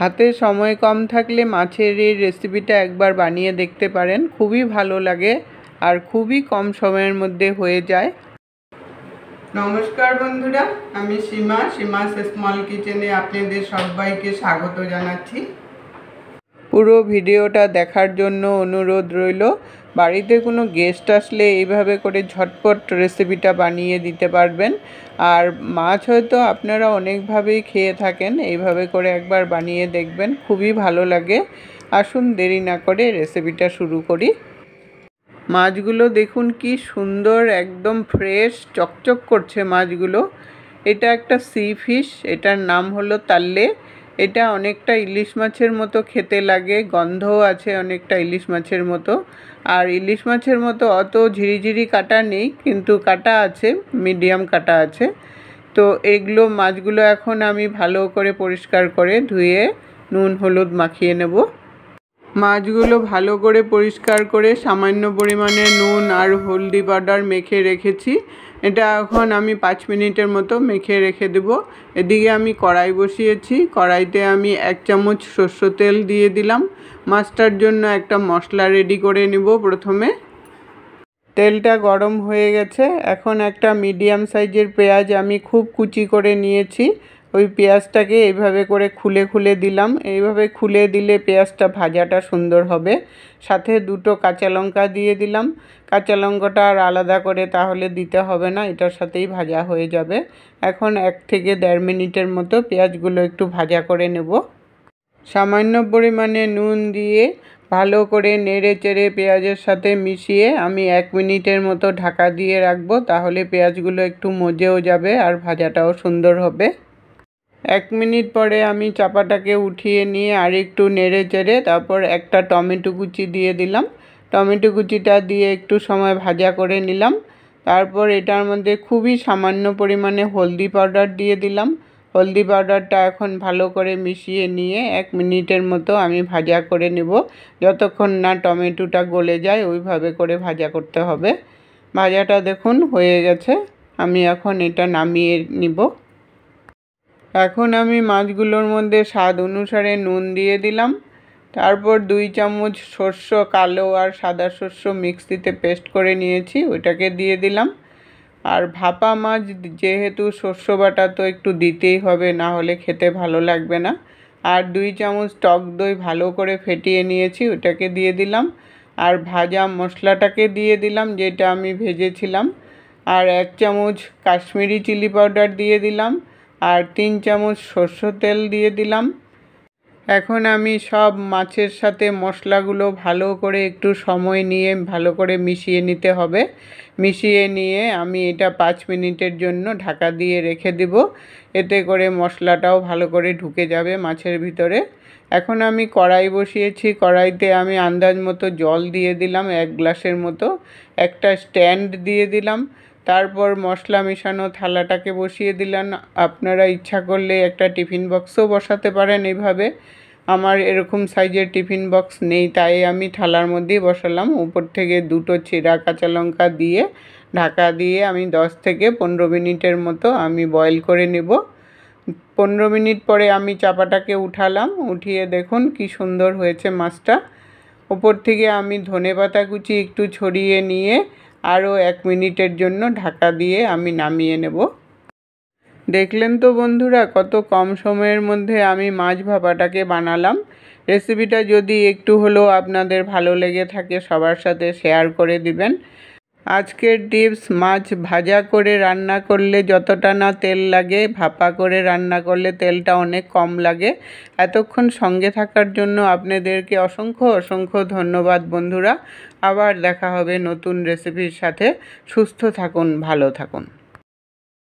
হাতে সময় কম থাকলে মাছের এই রেসিপিটা একবার বানিয়ে দেখতে পারেন, খুবই ভালো লাগে আর খুবই কম সময়ের মধ্যে হয়ে যায়। নমস্কার বন্ধুরা, আমি সীমাস স্মল কিচেনে আপনাদের সবাইকে স্বাগত জানাচ্ছি। পুরো ভিডিওটা দেখার জন্য অনুরোধ রইল। বাড়িতে কোনো গেস্ট আসলে এইভাবে করে ঝটপট রেসিপিটা বানিয়ে দিতে পারবেন। আর মাছ হয়তো আপনারা অনেকভাবেই খেয়ে থাকেন, এইভাবে করে একবার বানিয়ে দেখবেন, খুবই ভালো লাগে। আসুন দেরি না করে রেসিপিটা শুরু করি। মাছগুলো দেখুন কি সুন্দর, একদম ফ্রেশ চকচক করছে মাছগুলো। এটা একটা সি ফিশ, এটার নাম হলো তাল্লে। এটা অনেকটা ইলিশ মাছের মতো খেতে লাগে, গন্ধও আছে অনেকটা ইলিশ মাছের মতো। আর ইলিশ মাছের মতো অত ঝিরিঝিরি কাটা নেই, কিন্তু কাটা আছে, মিডিয়াম কাটা আছে। তো এগুলো মাছগুলো এখন আমি ভালো করে পরিষ্কার করে ধুয়ে নুন হলুদ মাখিয়ে নেব। মাছগুলো ভালো করে পরিষ্কার করে সামান্য পরিমাণে নুন আর হলদি পাউডার মেখে রেখেছি। এটা এখন আমি 5 মিনিটের মতো মেখে রেখে দেব। এদিকে আমি কড়াই বসিয়েছি, কড়াইতে আমি 1 চামচ সরষের তেল দিয়ে দিলাম। মাছটার জন্য একটা মশলা রেডি করে নিব। প্রথমে তেলটা গরম হয়ে গেছে, এখন একটা মিডিয়াম সাইজের পেঁয়াজ আমি খুব কুচি করে নিয়েছি। ওই পেঁয়াজটাকে এইভাবে করে খুলে খুলে দিলাম। এইভাবে খুলে দিলে পেঁয়াজটা ভাজাটা সুন্দর হবে। সাথে 2টো কাঁচা লঙ্কা দিয়ে দিলাম। কাঁচা লঙ্কাটা আর আলাদা করে তাহলে দিতে হবে না, এটার সাথেই ভাজা হয়ে যাবে। এখন 1 থেকে 1.5 মিনিটের মতো পেঁয়াজগুলো একটু ভাজা করে নেব। সামান্য পরিমাণে নুন দিয়ে ভালো করে নেড়ে চেড়ে পেঁয়াজের সাথে মিশিয়ে আমি 1 মিনিটের মতো ঢাকা দিয়ে রাখবো, তাহলে পেঁয়াজগুলো একটু মজেও যাবে আর ভাজাটাও সুন্দর হবে। 1 মিনিট পরে আমি চাপাটাকে উঠিয়ে নিয়ে আর একটু নেড়ে চেড়ে তারপর একটা টমেটো কুচি দিয়ে দিলাম। টমেটো কুচিটা দিয়ে একটু সময় ভাজা করে নিলাম। তারপর এটার মধ্যে খুবই সামান্য পরিমাণে হলদি পাউডার দিয়ে দিলাম। হলদি পাউডারটা এখন ভালো করে মিশিয়ে নিয়ে 1 মিনিটের মতো আমি ভাজা করে নেব, যতক্ষণ না টমেটোটা গলে যায় ওইভাবে করে ভাজা করতে হবে। ভাজাটা দেখুন হয়ে গেছে, আমি এখন এটা নামিয়ে নিব। এখন আমি মাছগুলোর মধ্যে স্বাদ অনুসারে নুন দিয়ে দিলাম। তারপর 2 চামচ সরষে কালো আর সাদা সরষে মিক্সিতে পেস্ট করে নিয়েছি, ওইটাকে দিয়ে দিলাম। আর ভাপা মাছ যেহেতু সরষে বাটা তো একটু দিতেই হবে, না হলে খেতে ভালো লাগবে না। আর 2 চামচ টক দই ভালো করে ফেটিয়ে নিয়েছি, ওটাকে দিয়ে দিলাম। আর ভাজা মশলাটাকে দিয়ে দিলাম যেটা আমি ভেজেছিলাম। আর 1 চামচ কাশ্মীরি চিলি পাউডার দিয়ে দিলাম। আর 3 চামচ সরষের তেল দিয়ে দিলাম। এখন আমি সব মাছের সাথে মশলাগুলো ভালো করে একটু সময় নিয়ে ভালো করে মিশিয়ে নিতে হবে। মিশিয়ে নিয়ে আমি এটা 5 মিনিটের জন্য ঢাকা দিয়ে রেখে দেব। এতে করে মশলাটাও ভালো করে ঢুকে যাবে মাছের ভিতরে। এখন আমি কড়াই বসিয়েছি, কড়াইতে আমি আন্দাজ মতো জল দিয়ে দিলাম 1 গ্লাসের মতো। একটা স্ট্যান্ড দিয়ে দিলাম। তারপর মশলা মেশানো থালাটাকে বসিয়ে দিলাম। আপনারা ইচ্ছা করলে একটা টিফিন বক্সও বসাতে পারেন এইভাবে। আমার এরকম সাইজের টিফিন বক্স নেই, তাই আমি থালার মধ্যেই বসালাম। উপর থেকে 2টো চেরা কাঁচা লঙ্কা দিয়ে ঢাকা দিয়ে আমি 10 থেকে 15 মিনিটের মতো আমি বয়েল করে নেব। 15 মিনিট পরে আমি চাপাটাকে উঠালাম, উঠিয়ে দেখুন কি সুন্দর হয়েছে মাছটা। উপর থেকে আমি ধনেপাতা কুচি একটু ছড়িয়ে নিয়ে আরও 1 মিনিটের জন্য ঢাকা দিয়ে আমি নামিয়ে নেব। দেখলেন তো বন্ধুরা, কত কম সময়ের মধ্যে আমি মাছ ভাপাটাকে বানালাম। রেসিপিটা যদি একটু হলেও আপনাদের ভালো লেগে থাকে সবার সাথে শেয়ার করে দিবেন। আজকের টিপস, মাছ ভাজা করে রান্না করলে যতটা না তেল লাগে, ভাপা করে রান্না করলে তেলটা অনেক কম লাগে। এতক্ষণ সঙ্গে থাকার জন্য আপনাদেরকে অসংখ্য অসংখ্য ধন্যবাদ বন্ধুরা। আবার দেখা হবে নতুন রেসিপির সাথে। সুস্থ থাকুন, ভালো থাকুন।